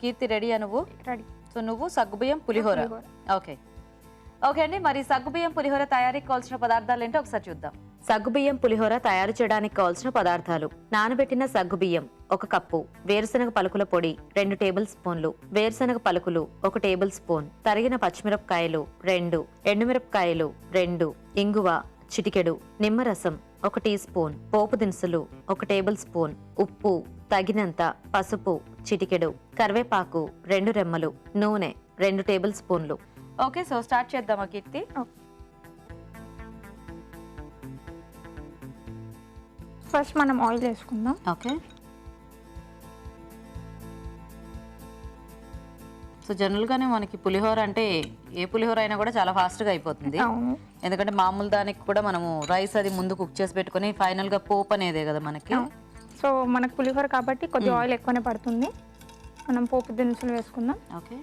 కీర్తి రెడీయా నువ్వు? Ready. So నువ్వు సగ్గుబియ్యం పులిహోర. ఓకే ఓకే అండి. మరి సగ్గుబియ్యం పులిహోర తయారీకి కావాల్సిన పదార్థాలు ఏంటో ఒకసారి చూద్దాం. సగ్గుబియ్యం పులిహోర తయారు చేయడానికి కావాల్సిన పదార్థాలు: నానబెట్టిన సగ్గుబియ్యం 1 కప్పు, వేరుశనగ పలుకుల పొడి 2 టేబుల్ స్పూన్లు, వేరుశనగ పలుకులు 1 టేబుల్ స్పూన్, తరిగిన పచ్చిమిరపకాయలు 2, ఎండుమిరపకాయలు 2, ఇంగువ చిటికెడు, నిమ్మరసం 1 టీ స్పూన్, పోపు దినుసులు 1 టేబుల్ స్పూన్, ఉప్పు తగినంత, పసుపు చిటికెడు, కరివేపాకు 2 రెమ్మలు, నూనె 2 టేబుల్ స్పూన్లు. ఓకే, సో స్టార్ట్ చేద్దామా కీర్తి? ఫస్ట్ మనం ఆయిల్ వేసుకుందాం. ఓకే. సో జనరల్గానే మనకి పులిహోర అంటే ఏ పులిహోర అయినా కూడా చాలా ఫాస్ట్గా అయిపోతుంది. ఎందుకంటే మామూలు దానికి కూడా మనము రైస్ అది ముందు కుక్ చేసి పెట్టుకుని ఫైనల్గా పోపు అనేదే కదా మనకి. సో మనకు పులిహోర కాబట్టి కొద్దిగా ఆయిల్ ఎక్కువనే పడుతుంది. మనం పోపు దినుసులు వేసుకుందాం. ఓకే.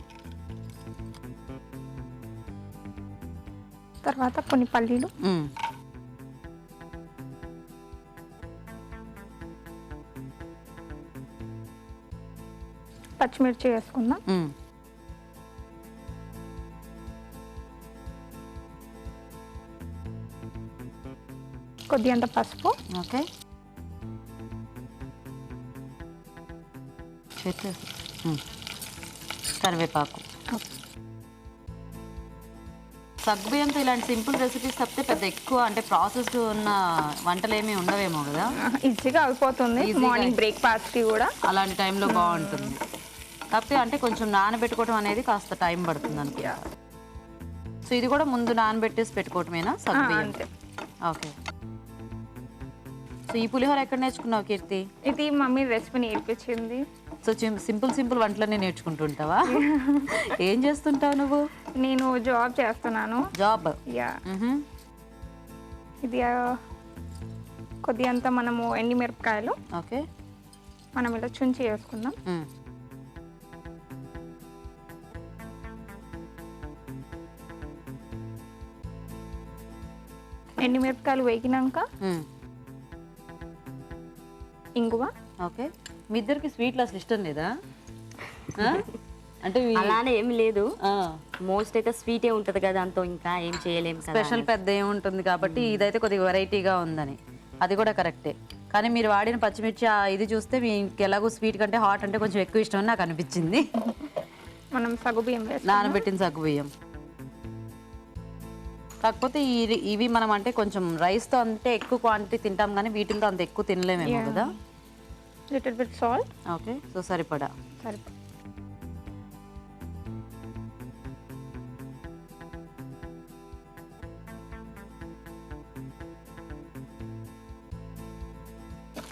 తర్వాత కొన్ని పల్లీలు, పచ్చిమిర్చి వేసుకుందాం. కొద్దిగంత పసుపు. ఓకే. కరివేపాకు. సగ్గుబియ్యంతో ఇలాంటి సింపుల్ రెసిపీస్ తప్పితే పెద్ద ఎక్కువ అంటే ప్రాసెస్డ్ ఉన్న వంటలు ఏమీ ఉండవేమో కదా. ఈజీగా అయిపోతుంది. మార్నింగ్ బ్రేక్ఫాస్ట్ కి కూడా అలాంటి టైంలో బాగుంటుంది. కాకపోతే అంటే కొంచెం నానబెట్టుకోవడం అనేది కాస్త టైం పడుతుంది అనుకుంటా. సో ఇది కూడా ముందు నానబెట్టేసి పెట్టుకోవటమేనా సగ్గుబియ్యం? ఓకే. సో ఈ పులిహోర ఎక్కడ నేర్చుకున్నావు కీర్తి? ఇది మమ్మీ రెసిపీ నేర్పించింది. సో సింపుల్ వంటలన్నీ నేర్చుకుంటుంటావా? ఏం చేస్తుంటావు నువ్వు? నేను జాబ్ చేస్తున్నాను. జాబ్? యా. ఇది కొద్దిగంత మనము ఎండుమిరపకాయలు. ఓకే. మనం ఇలా చుంచి వేసుకుందాం. ఎండుమిరపకాయలు వేగినాక ఇంగువ. ఓకే. మీ ఇద్దరికి స్వీట్లు అసలు ఇష్టం లేదా? అంటే అలానే ఏం లేదు, మోస్ట్ అయితే స్వీటే ఉంటది కదా, అంతా ఇంకా ఏం చేయలేము. స్పెషల్ పెద్ద ఏముంటుంది కాబట్టి ఇదైతే కొద్దిగా వెరైటీగా ఉందని. అది కూడా కరెక్టే. కానీ మీరు వాడిన పచ్చిమిర్చి ఇది చూస్తే మీకు ఎలాగో స్వీట్ కంటే హాట్ అంటే కొంచెం ఎక్కువ ఇష్టం అని నాకు అనిపించింది. మనం సగ్గుబియ్యం నానబెట్టిన సగ్గుబియ్యం. కాకపోతే ఇవి మనం అంటే కొంచెం రైస్తో అంటే ఎక్కువ క్వాంటిటీ తింటాం కానీ వీటితో అంత ఎక్కువ తినలేమేమో కదా. Little bit salt. Okay. So సరిపడా.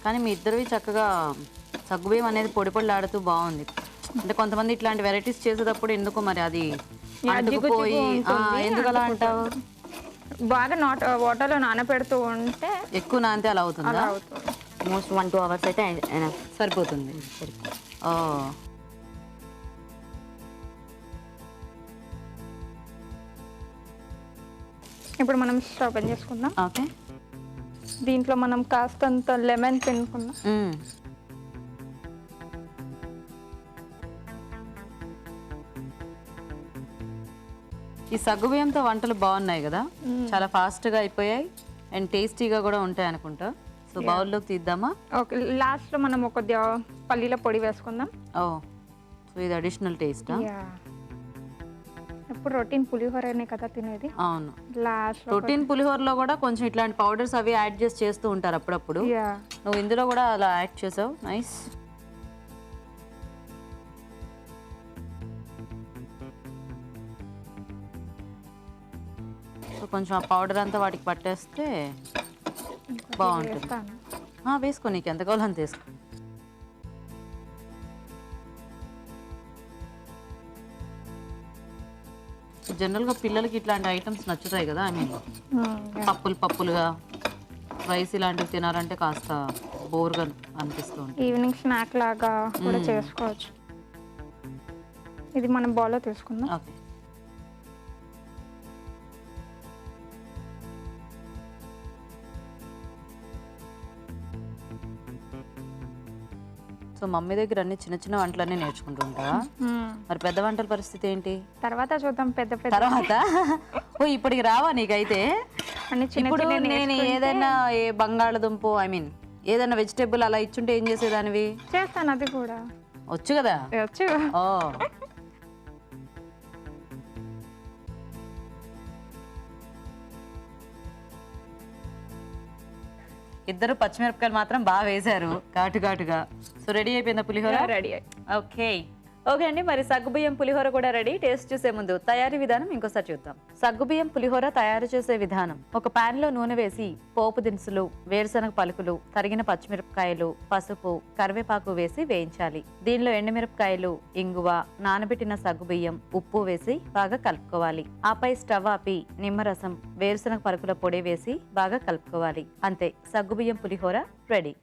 కానీ మీ ఇద్దరివి చక్కగా సగ్గుబియ్యం అనేది పొడి పొడిలాడుతూ బాగుంది. అంటే కొంతమంది ఇట్లాంటి వెరైటీస్ చేసేటప్పుడు ఎందుకు మరి అది అంటుకుపోయి ఎందుకు అలా అంటావు? బాగా వాటర్లో నానబెడుతూ ఉంటే ఎక్కువ నానితే అలా అవుతుందా? మోస్ట్ 1-2 అవర్స్ అయితే సరిపోతుంది. ఇప్పుడు మనం స్టవ్ ఆన్ చేసుకుందాం. ఓకే. దీంట్లో మనం కాస్తంత లెమన్ పిండుకుందాం. ఈ సగ్గుబియ్యంతో వంటలు బాగున్నాయి కదా, చాలా ఫాస్ట్గా అయిపోయాయి అండ్ టేస్టీగా కూడా ఉంటాయి అనుకుంటా. సో బౌల్లోకి తీద్దామా? ఓకే. లాస్ట్లో మనం కొద్దిగా పల్లీల పొడి వేసుకుందాం. ఓ, సో ఇది అడిషనల్ టేస్ట్. ఎప్పుడు రొటీన్ పులిహోరనే కదా తినేది. అవును, లాస్ట్ రొటీన్ పులిహోరలో కూడా కొంచెం ఇట్లాంటి పౌడర్స్ అవి యాడ్ చేసి చేస్తూ ఉంటారు అప్పుడప్పుడు. నువ్వు ఇందులో కూడా అలా యాడ్ చేసావు. నైస్. సో కొంచెం ఆ పౌడర్ అంతా వాటికి పట్టేస్తే బాగుంటుంది. వేసుకో, నీకు ఎంత కావాలో అంత వేసుకో. జనరల్గా పిల్లలకి ఇట్లాంటి ఐటమ్స్ నచ్చుతాయి కదా. ఐ మీన్ పప్పులుగా రైస్ ఇలాంటివి తినాలంటే కాస్త బోర్గా అనిపిస్తుంది. ఈవినింగ్ స్నాక్ లాగా కూడా చేసుకోవచ్చు. ఇది మనం బౌల్లో తీసుకుందాం. ఓకే. సో మమ్మీ దగ్గర అన్ని చిన్న చిన్న వంటలన్నీ నేర్చుకుంటూ ఉంటావా? మరి పెద్ద వంటల పరిస్థితి ఏంటి? తర్వాత చూద్దాం పెద్ద పెద్ద తర్వాత ఓ ఇప్పటికి రావా నీకైతే? అన్ని చిన్న ఇప్పుడు చిన్న నేను నేర్చుకుంటే ఏదైనా ఏ బంగాళదుంప ఐ మీన్ ఏదైనా వెజిటేబుల్ అలా ఇచ్చుంటే ఏం చేసేదానివి? చేస్తాను అది కూడా వచ్చు కదా. వచ్చు. ఓ ఇద్దరు పచ్చిమిరపకాయలు మాత్రం బాగా వేశారు ఘాటుగా. సో రెడీ అయిపోయిందా పులిహోర? రెడీ ఓకే ఓకే అండి, మరి సగ్గుబియ్యం పులిహోర కూడా రెడీ. టేస్ట్ చూసే ముందు తయారీ విధానం ఇంకోసారి చూద్దాం. సగ్గుబియ్యం పులిహోర తయారు చేసే విధానం: ఒక పాన్ లో నూనె వేసి పోపు దినుసులు, వేరుశనగ పలుకులు, తరిగిన పచ్చిమిరపకాయలు, పసుపు, కరివేపాకు వేసి వేయించాలి. దీనిలో ఎండుమిరపకాయలు, ఇంగువ, నానబెట్టిన సగ్గుబియ్యం, ఉప్పు వేసి బాగా కలుపుకోవాలి. ఆపై స్టవ్ ఆపి నిమ్మరసం, వేరుశనగ పలుకుల పొడి వేసి బాగా కలుపుకోవాలి. అంతే, సగ్గుబియ్యం పులిహోర రెడీ.